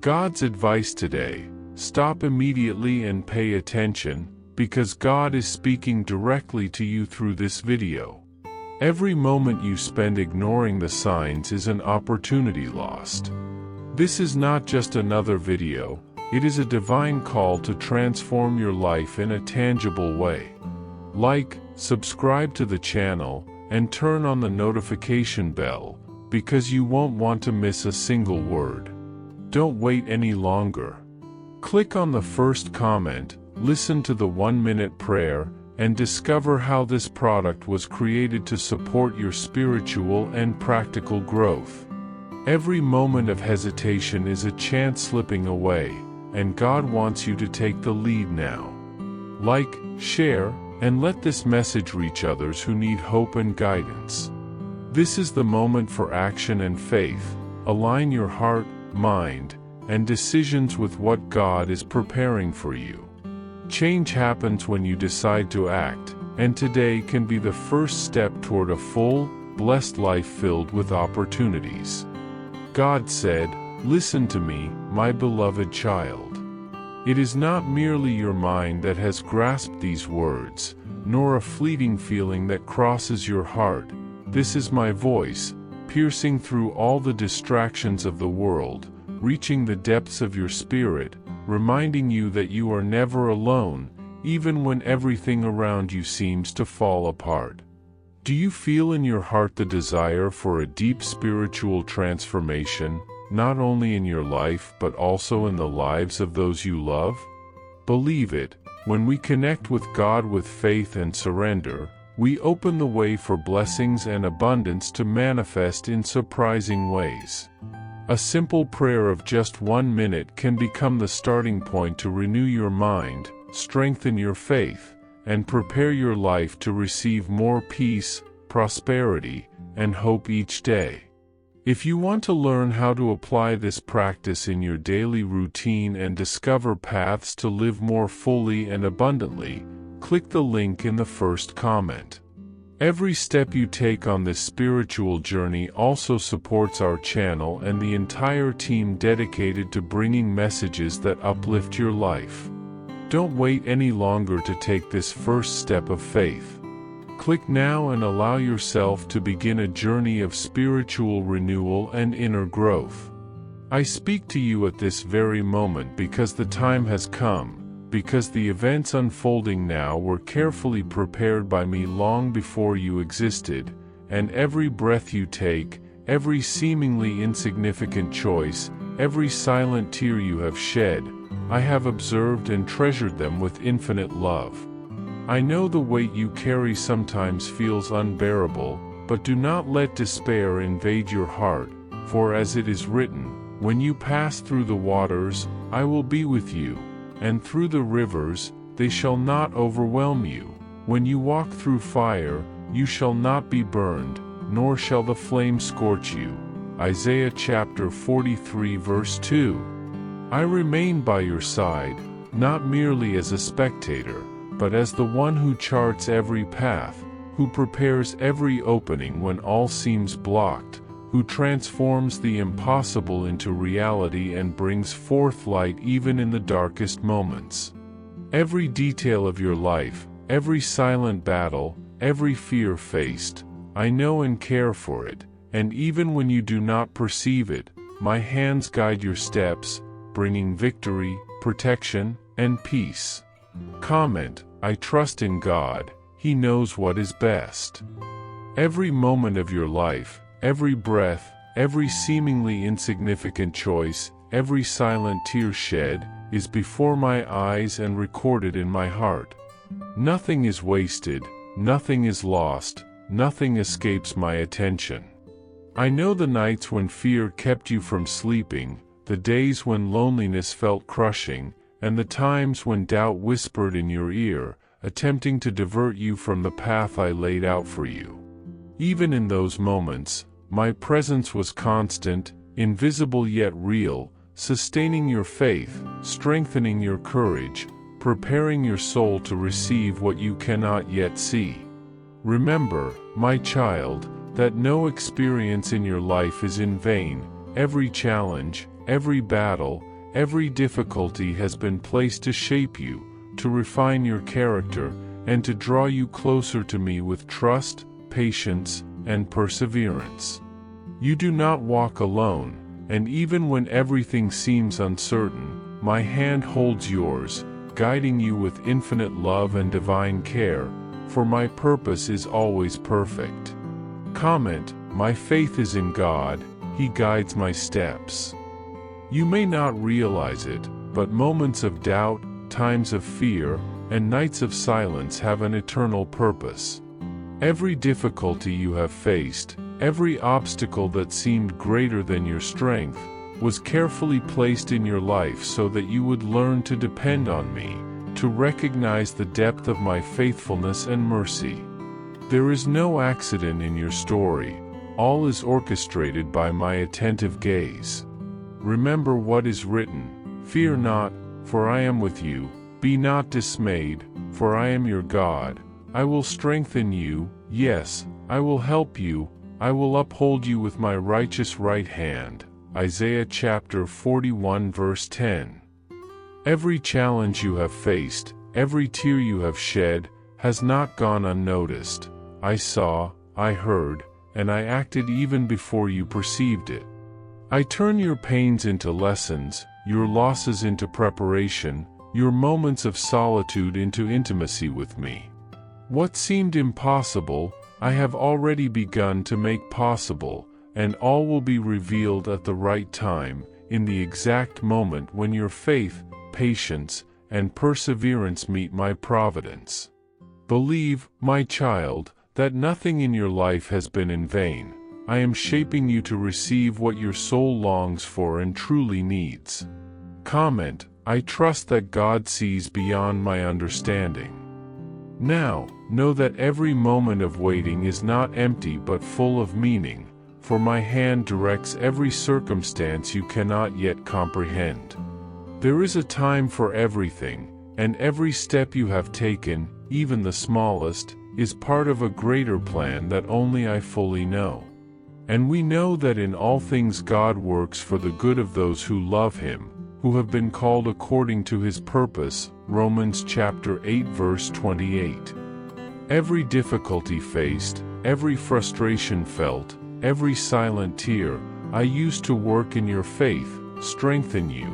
God's advice today: stop immediately and pay attention, because God is speaking directly to you through this video. Every moment you spend ignoring the signs is an opportunity lost. This is not just another video, it is a divine call to transform your life in a tangible way. Like, subscribe to the channel, and turn on the notification bell, because you won't want to miss a single word. Don't wait any longer. Click on the first comment, listen to the 1-minute prayer, and discover how this product was created to support your spiritual and practical growth. Every moment of hesitation is a chance slipping away, and God wants you to take the lead now. Like, share, and let this message reach others who need hope and guidance. This is the moment for action and faith. Align your heart, mind, and decisions with what God is preparing for you. Change happens when you decide to act, and today can be the first step toward a full, blessed life filled with opportunities. God said, "Listen to me, my beloved child." It is not merely your mind that has grasped these words, nor a fleeting feeling that crosses your heart. This is my voice, piercing through all the distractions of the world, reaching the depths of your spirit, reminding you that you are never alone, even when everything around you seems to fall apart. Do you feel in your heart the desire for a deep spiritual transformation, not only in your life but also in the lives of those you love? Believe it, when we connect with God with faith and surrender, we open the way for blessings and abundance to manifest in surprising ways. A simple prayer of just 1 minute can become the starting point to renew your mind, strengthen your faith, and prepare your life to receive more peace, prosperity, and hope each day. If you want to learn how to apply this practice in your daily routine and discover paths to live more fully and abundantly, click the link in the first comment. Every step you take on this spiritual journey also supports our channel and the entire team dedicated to bringing messages that uplift your life. Don't wait any longer to take this first step of faith. Click now and allow yourself to begin a journey of spiritual renewal and inner growth. I speak to you at this very moment because the time has come, because the events unfolding now were carefully prepared by me long before you existed, and every breath you take, every seemingly insignificant choice, every silent tear you have shed, I have observed and treasured them with infinite love. I know the weight you carry sometimes feels unbearable, but do not let despair invade your heart, for as it is written, "When you pass through the waters, I will be with you, and through the rivers, they shall not overwhelm you. When you walk through fire, you shall not be burned, nor shall the flame scorch you." Isaiah chapter 43 verse 2. I remain by your side, not merely as a spectator, but as the one who charts every path, who prepares every opening when all seems blocked, who transforms the impossible into reality and brings forth light even in the darkest moments. Every detail of your life, every silent battle, every fear faced, I know and care for it, and even when you do not perceive it, my hands guide your steps, bringing victory, protection, and peace. Comment, I trust in God, He knows what is best. Every moment of your life, every breath, every seemingly insignificant choice, every silent tear shed, is before my eyes and recorded in my heart. Nothing is wasted, nothing is lost, nothing escapes my attention. I know the nights when fear kept you from sleeping, the days when loneliness felt crushing, and the times when doubt whispered in your ear, attempting to divert you from the path I laid out for you. Even in those moments, my presence was constant, invisible yet real, sustaining your faith, strengthening your courage, preparing your soul to receive what you cannot yet see. Remember, my child, that no experience in your life is in vain. Every challenge, every battle, every difficulty has been placed to shape you, to refine your character, and to draw you closer to me with trust, patience, and perseverance. You do not walk alone, and even when everything seems uncertain, my hand holds yours, guiding you with infinite love and divine care, for my purpose is always perfect. Comment, my faith is in God, He guides my steps. You may not realize it, but moments of doubt, times of fear, and nights of silence have an eternal purpose. Every difficulty you have faced, every obstacle that seemed greater than your strength, was carefully placed in your life so that you would learn to depend on me, to recognize the depth of my faithfulness and mercy. There is no accident in your story, all is orchestrated by my attentive gaze. Remember what is written, fear not, for I am with you, be not dismayed, for I am your God, I will strengthen you, yes, I will help you, I will uphold you with my righteous right hand. Isaiah chapter 41 verse 10. Every challenge you have faced, every tear you have shed, has not gone unnoticed. I saw, I heard, and I acted even before you perceived it. I turn your pains into lessons, your losses into preparation, your moments of solitude into intimacy with me. What seemed impossible, I have already begun to make possible, and all will be revealed at the right time, in the exact moment when your faith, patience, and perseverance meet my providence. Believe, my child, that nothing in your life has been in vain. I am shaping you to receive what your soul longs for and truly needs. Comment, I trust that God sees beyond my understanding. Now, know that every moment of waiting is not empty but full of meaning, for my hand directs every circumstance you cannot yet comprehend. There is a time for everything, and every step you have taken, even the smallest, is part of a greater plan that only I fully know. And we know that in all things God works for the good of those who love Him, who have been called according to His purpose. Romans chapter 8 verse 28. Every difficulty faced, every frustration felt, every silent tear, I used to work in your faith, strengthen you,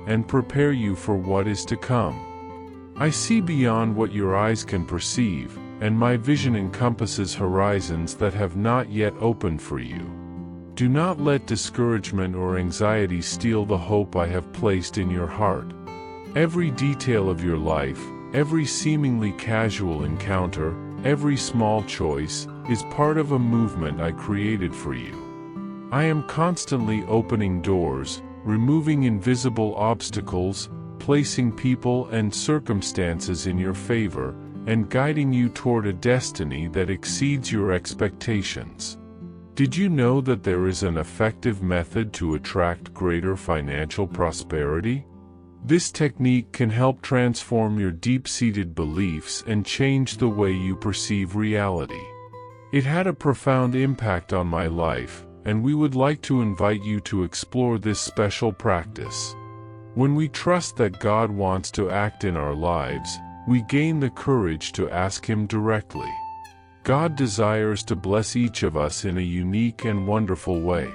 and prepare you for what is to come. I see beyond what your eyes can perceive, and my vision encompasses horizons that have not yet opened for you. Do not let discouragement or anxiety steal the hope I have placed in your heart. Every detail of your life, every seemingly casual encounter, every small choice, is part of a movement I created for you. I am constantly opening doors, removing invisible obstacles, placing people and circumstances in your favor, and guiding you toward a destiny that exceeds your expectations. Did you know that there is an effective method to attract greater financial prosperity? This technique can help transform your deep-seated beliefs and change the way you perceive reality. It had a profound impact on my life, and we would like to invite you to explore this special practice. When we trust that God wants to act in our lives, we gain the courage to ask Him directly. God desires to bless each of us in a unique and wonderful way.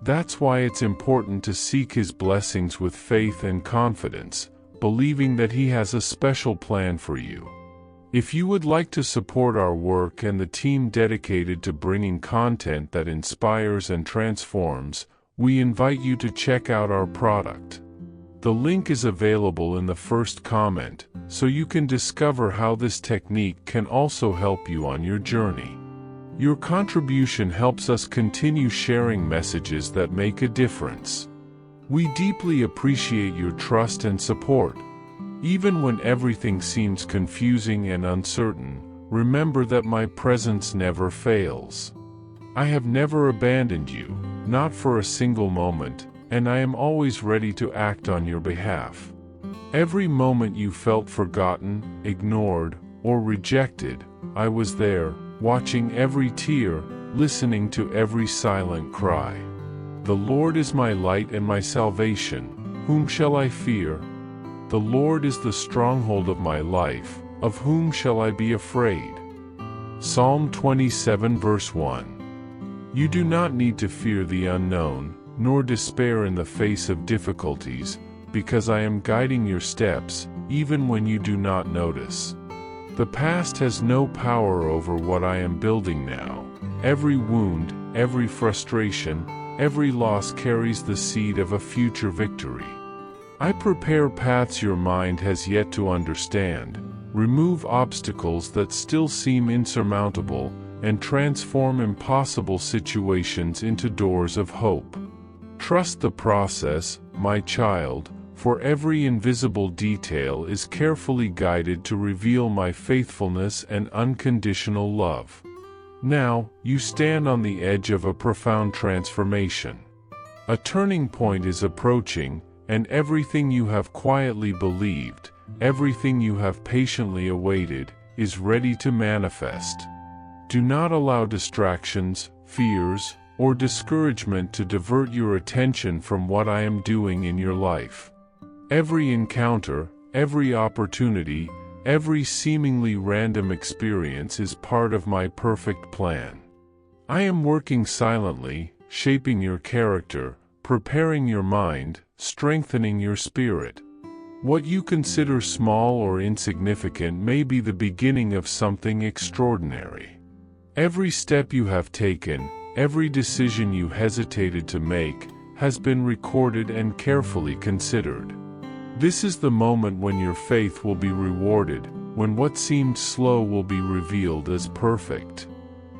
That's why it's important to seek His blessings with faith and confidence, believing that He has a special plan for you. If you would like to support our work and the team dedicated to bringing content that inspires and transforms, we invite you to check out our product. The link is available in the first comment, so you can discover how this technique can also help you on your journey. Your contribution helps us continue sharing messages that make a difference. We deeply appreciate your trust and support. Even when everything seems confusing and uncertain, remember that my presence never fails. I have never abandoned you, not for a single moment, and I am always ready to act on your behalf. Every moment you felt forgotten, ignored, or rejected, I was there, watching every tear, listening to every silent cry. The Lord is my light and my salvation. Whom shall I fear? The Lord is the stronghold of my life. Of whom shall I be afraid? Psalm 27 verse 1. You do not need to fear the unknown, nor despair in the face of difficulties, because I am guiding your steps, even when you do not notice. The past has no power over what I am building now. Every wound, every frustration, every loss carries the seed of a future victory. I prepare paths your mind has yet to understand, remove obstacles that still seem insurmountable, and transform impossible situations into doors of hope. Trust the process, my child, for every invisible detail is carefully guided to reveal my faithfulness and unconditional love. Now, you stand on the edge of a profound transformation. A turning point is approaching, and everything you have quietly believed, everything you have patiently awaited, is ready to manifest. Do not allow distractions, fears, or discouragement to divert your attention from what I am doing in your life. Every encounter, every opportunity, every seemingly random experience is part of my perfect plan. I am working silently, shaping your character, preparing your mind, strengthening your spirit. What you consider small or insignificant may be the beginning of something extraordinary. Every step you have taken, every decision you hesitated to make, has been recorded and carefully considered. This is the moment when your faith will be rewarded, when what seemed slow will be revealed as perfect.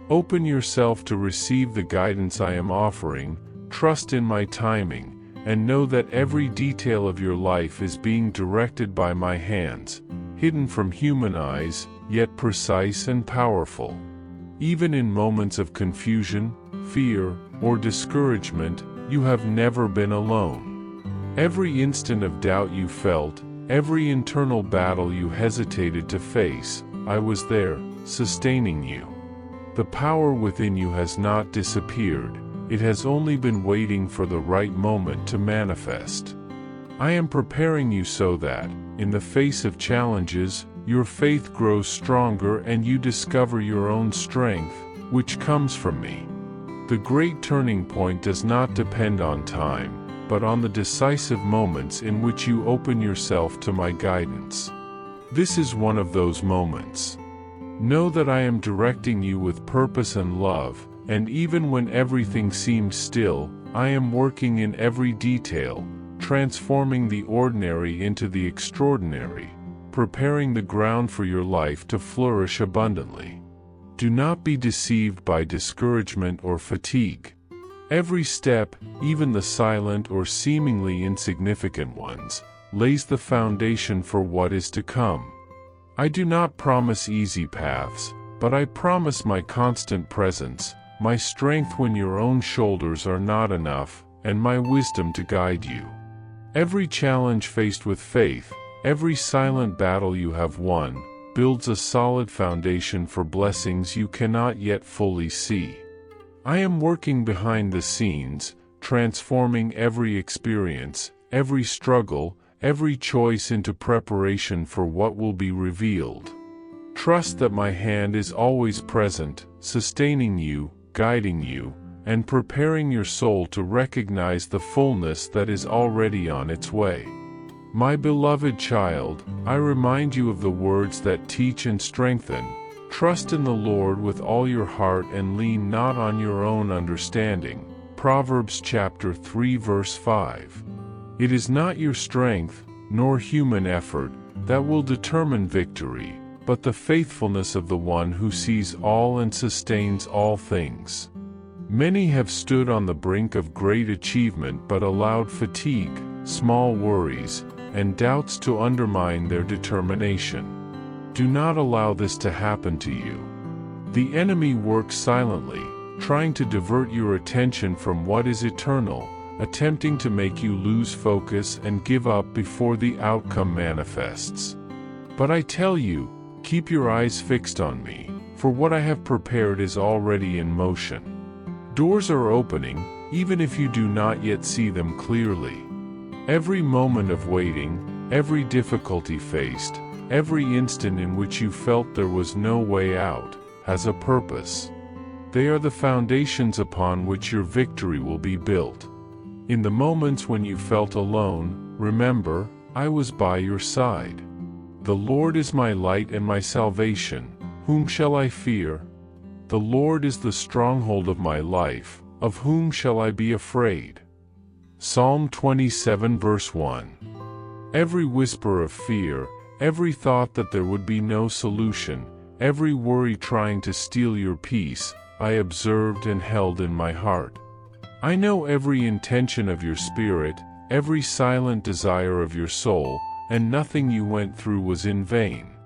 Open yourself to receive the guidance I am offering, trust in my timing, and know that every detail of your life is being directed by my hands, hidden from human eyes, yet precise and powerful. Even in moments of confusion, fear, or discouragement, you have never been alone. Every instant of doubt you felt, every internal battle you hesitated to face, I was there, sustaining you. The power within you has not disappeared. It has only been waiting for the right moment to manifest. I am preparing you so that, in the face of challenges, your faith grows stronger and you discover your own strength, which comes from me. The great turning point does not depend on time, but on the decisive moments in which you open yourself to my guidance. This is one of those moments. Know that I am directing you with purpose and love, and even when everything seems still, I am working in every detail, transforming the ordinary into the extraordinary, preparing the ground for your life to flourish abundantly. Do not be deceived by discouragement or fatigue. Every step, even the silent or seemingly insignificant ones, lays the foundation for what is to come. I do not promise easy paths, but I promise my constant presence, my strength when your own shoulders are not enough, and my wisdom to guide you. Every challenge faced with faith, every silent battle you have won, builds a solid foundation for blessings you cannot yet fully see. I am working behind the scenes, transforming every experience, every struggle, every choice into preparation for what will be revealed. Trust that my hand is always present, sustaining you, guiding you, and preparing your soul to recognize the fullness that is already on its way. My beloved child, I remind you of the words that teach and strengthen. Trust in the Lord with all your heart and lean not on your own understanding. Proverbs chapter 3 verse 5. It is not your strength, nor human effort, that will determine victory, but the faithfulness of the one who sees all and sustains all things. Many have stood on the brink of great achievement but allowed fatigue, small worries, and doubts to undermine their determination. Do not allow this to happen to you. The enemy works silently, trying to divert your attention from what is eternal, attempting to make you lose focus and give up before the outcome manifests. But I tell you, keep your eyes fixed on me, for what I have prepared is already in motion. Doors are opening, even if you do not yet see them clearly. Every moment of waiting, every difficulty faced, every instant in which you felt there was no way out, has a purpose. They are the foundations upon which your victory will be built. In the moments when you felt alone, remember, I was by your side. The Lord is my light and my salvation. Whom shall I fear? The Lord is the stronghold of my life. Of whom shall I be afraid? Psalm 27 verse 1. Every whisper of fear, every thought that there would be no solution, every worry trying to steal your peace, I observed and held in my heart. I know every intention of your spirit, every silent desire of your soul, and nothing you went through was in vain.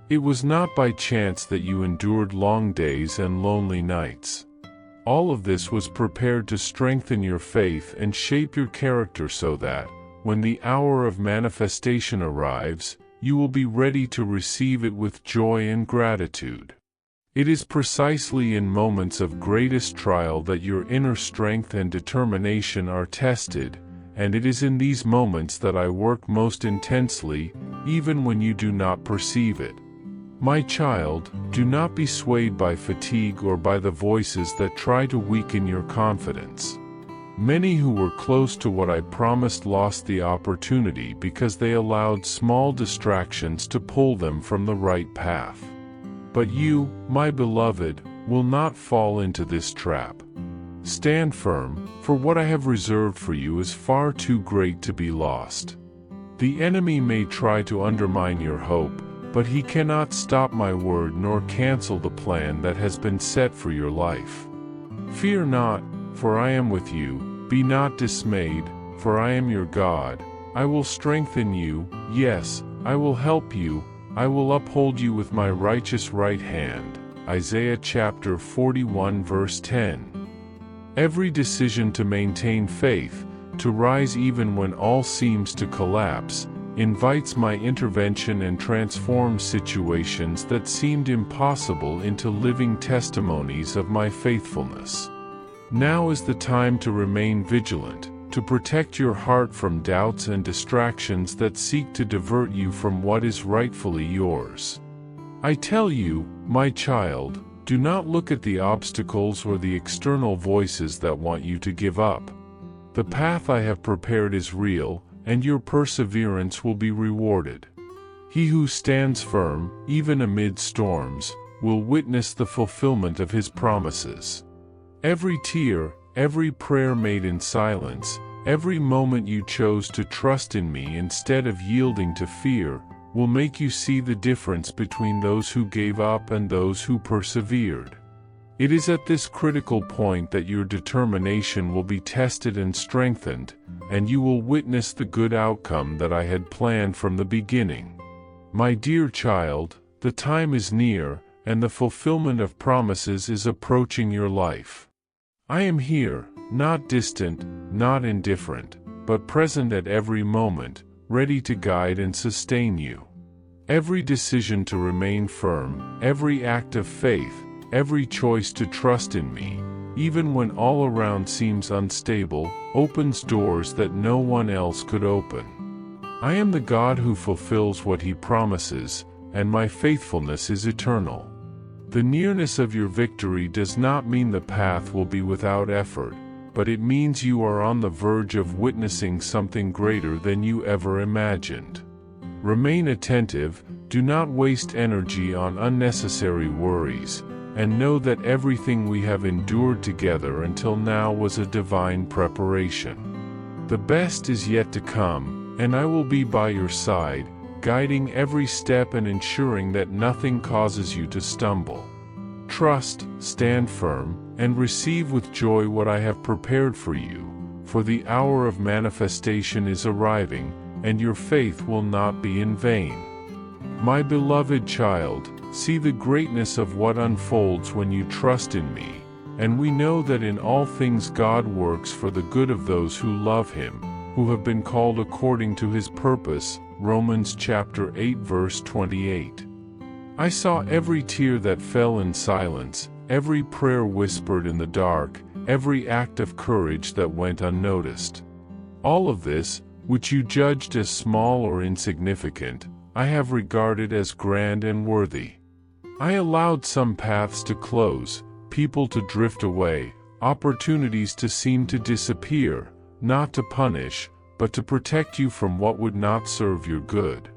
It was not by chance that you endured long days and lonely nights. All of this was prepared to strengthen your faith and shape your character so that, when the hour of manifestation arrives, you will be ready to receive it with joy and gratitude. It is precisely in moments of greatest trial that your inner strength and determination are tested, and it is in these moments that I work most intensely, even when you do not perceive it. My child, do not be swayed by fatigue or by the voices that try to weaken your confidence. Many who were close to what I promised lost the opportunity because they allowed small distractions to pull them from the right path. But you, my beloved, will not fall into this trap. Stand firm, for what I have reserved for you is far too great to be lost. The enemy may try to undermine your hope, but he cannot stop my word nor cancel the plan that has been set for your life. Fear not, for I am with you. Be not dismayed, for I am your God. I will strengthen you, yes, I will help you, I will uphold you with my righteous right hand. Isaiah chapter 41 verse 10. Every decision to maintain faith, to rise even when all seems to collapse, invites my intervention and transforms situations that seemed impossible into living testimonies of my faithfulness. Now is the time to remain vigilant, to protect your heart from doubts and distractions that seek to divert you from what is rightfully yours. I tell you, my child, do not look at the obstacles or the external voices that want you to give up. The path I have prepared is real, and your perseverance will be rewarded. He who stands firm, even amid storms, will witness the fulfillment of his promises. Every tear, every prayer made in silence, every moment you chose to trust in me instead of yielding to fear, will make you see the difference between those who gave up and those who persevered. It is at this critical point that your determination will be tested and strengthened, and you will witness the good outcome that I had planned from the beginning. My dear child, the time is near, and the fulfillment of promises is approaching your life. I am here, not distant, not indifferent, but present at every moment, ready to guide and sustain you. Every decision to remain firm, every act of faith, every choice to trust in me, even when all around seems unstable, opens doors that no one else could open. I am the God who fulfills what he promises, and my faithfulness is eternal. The nearness of your victory does not mean the path will be without effort, but it means you are on the verge of witnessing something greater than you ever imagined. Remain attentive, do not waste energy on unnecessary worries, and know that everything we have endured together until now was a divine preparation. The best is yet to come, and I will be by your side, guiding every step and ensuring that nothing causes you to stumble. Trust, stand firm, and receive with joy what I have prepared for you, for the hour of manifestation is arriving, and your faith will not be in vain. My beloved child, see the greatness of what unfolds when you trust in me, and we know that in all things God works for the good of those who love him, who have been called according to his purpose. Romans chapter 8 verse 28. I saw every tear that fell in silence, every prayer whispered in the dark, every act of courage that went unnoticed. All of this, which you judged as small or insignificant, I have regarded as grand and worthy. I allowed some paths to close, people to drift away, opportunities to seem to disappear, not to punish, but to protect you from what would not serve your good.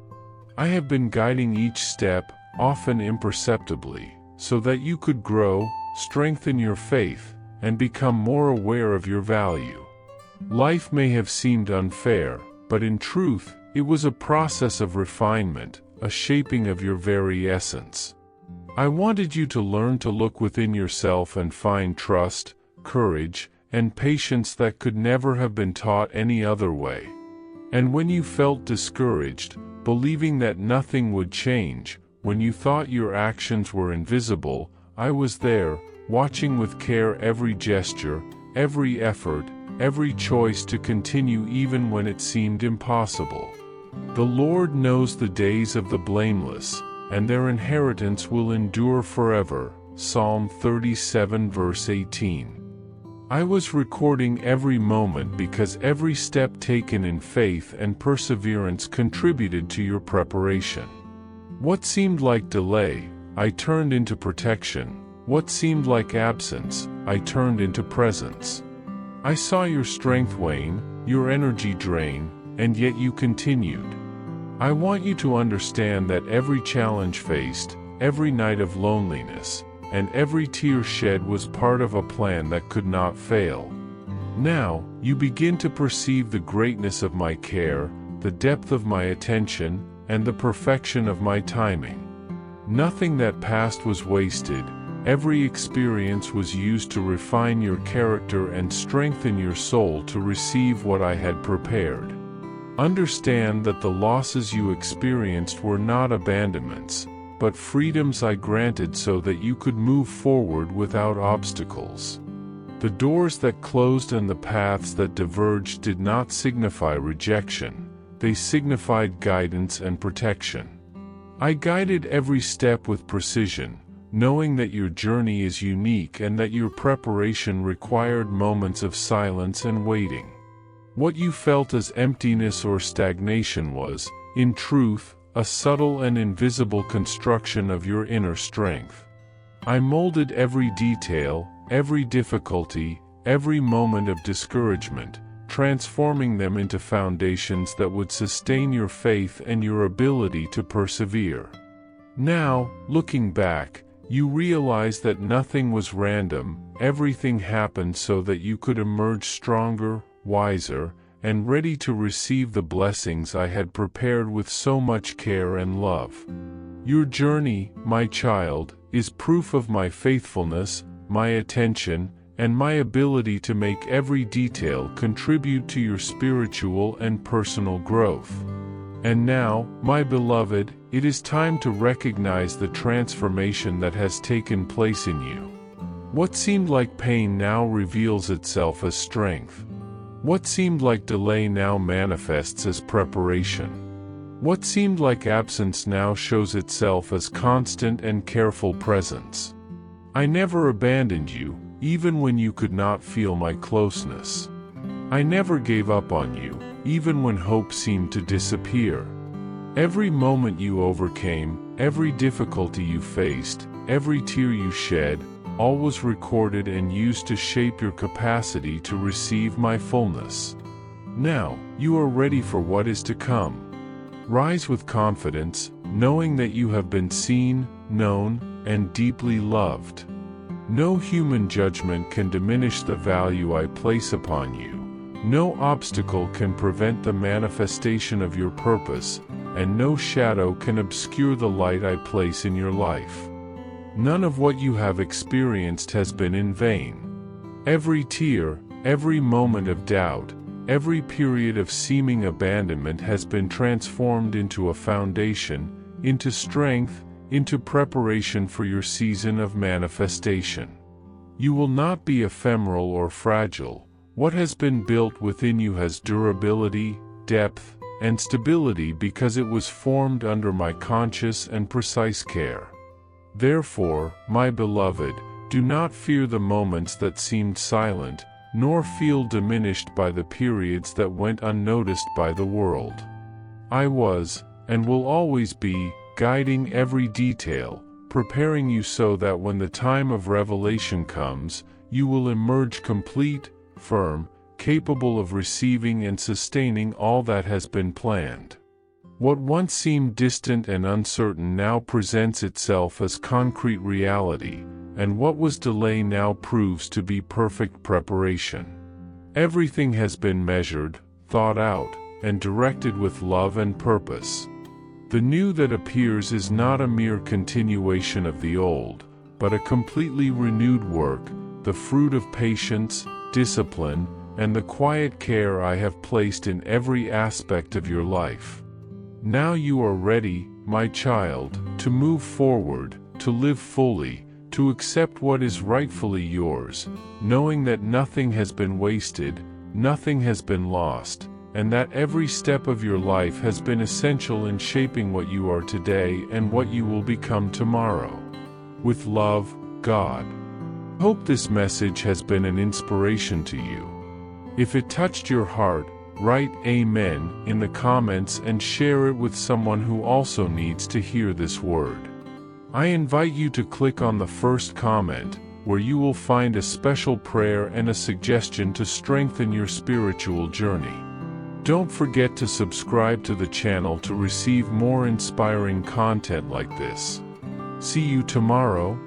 I have been guiding each step, often imperceptibly, so that you could grow, strengthen your faith, and become more aware of your value. Life may have seemed unfair, but in truth, it was a process of refinement, a shaping of your very essence. I wanted you to learn to look within yourself and find trust, courage, and patience that could never have been taught any other way. And when you felt discouraged, believing that nothing would change, when you thought your actions were invisible, I was there, watching with care every gesture, every effort, every choice to continue even when it seemed impossible. The Lord knows the days of the blameless, and their inheritance will endure forever. Psalm 37 verse 18. I was recording every moment because every step taken in faith and perseverance contributed to your preparation. What seemed like delay, I turned into protection. What seemed like absence, I turned into presence. I saw your strength wane, your energy drain, and yet you continued. I want you to understand that every challenge faced, every night of loneliness, and every tear shed was part of a plan that could not fail. Now, you begin to perceive the greatness of my care, the depth of my attention, and the perfection of my timing. Nothing that passed was wasted. Every experience was used to refine your character and strengthen your soul to receive what I had prepared. Understand that the losses you experienced were not abandonments, but freedoms I granted so that you could move forward without obstacles. The doors that closed and the paths that diverged did not signify rejection, they signified guidance and protection. I guided every step with precision, knowing that your journey is unique and that your preparation required moments of silence and waiting. What you felt as emptiness or stagnation was, in truth, a subtle and invisible construction of your inner strength. I molded every detail, every difficulty, every moment of discouragement, transforming them into foundations that would sustain your faith and your ability to persevere. Now, looking back, you realize that nothing was random, everything happened so that you could emerge stronger, wiser, and ready to receive the blessings I had prepared with so much care and love. Your journey, my child, is proof of my faithfulness, my attention, and my ability to make every detail contribute to your spiritual and personal growth. And now, my beloved, it is time to recognize the transformation that has taken place in you. What seemed like pain now reveals itself as strength. What seemed like delay now manifests as preparation. What seemed like absence now shows itself as constant and careful presence. I never abandoned you, even when you could not feel my closeness. I never gave up on you, even when hope seemed to disappear. Every moment you overcame, every difficulty you faced, every tear you shed, all was recorded and used to shape your capacity to receive my fullness. Now, you are ready for what is to come. Rise with confidence, knowing that you have been seen, known, and deeply loved. No human judgment can diminish the value I place upon you. No obstacle can prevent the manifestation of your purpose, and no shadow can obscure the light I place in your life. None of what you have experienced has been in vain. Every tear, every moment of doubt, every period of seeming abandonment has been transformed into a foundation, into strength, into preparation for your season of manifestation. You will not be ephemeral or fragile. What has been built within you has durability, depth, and stability because it was formed under my conscious and precise care. Therefore, my beloved, do not fear the moments that seemed silent, nor feel diminished by the periods that went unnoticed by the world. I was, and will always be, guiding every detail, preparing you so that when the time of revelation comes, you will emerge complete, firm, capable of receiving and sustaining all that has been planned. What once seemed distant and uncertain now presents itself as concrete reality, and what was delay now proves to be perfect preparation. Everything has been measured, thought out, and directed with love and purpose. The new that appears is not a mere continuation of the old, but a completely renewed work, the fruit of patience, discipline, and the quiet care I have placed in every aspect of your life. Now you are ready, my child, to move forward, to live fully, to accept what is rightfully yours, knowing that nothing has been wasted, nothing has been lost, and that every step of your life has been essential in shaping what you are today and what you will become tomorrow. With love, God. Hope this message has been an inspiration to you. If it touched your heart, write Amen in the comments and share it with someone who also needs to hear this word. I invite you to click on the first comment, where you will find a special prayer and a suggestion to strengthen your spiritual journey. Don't forget to subscribe to the channel to receive more inspiring content like this. See you tomorrow.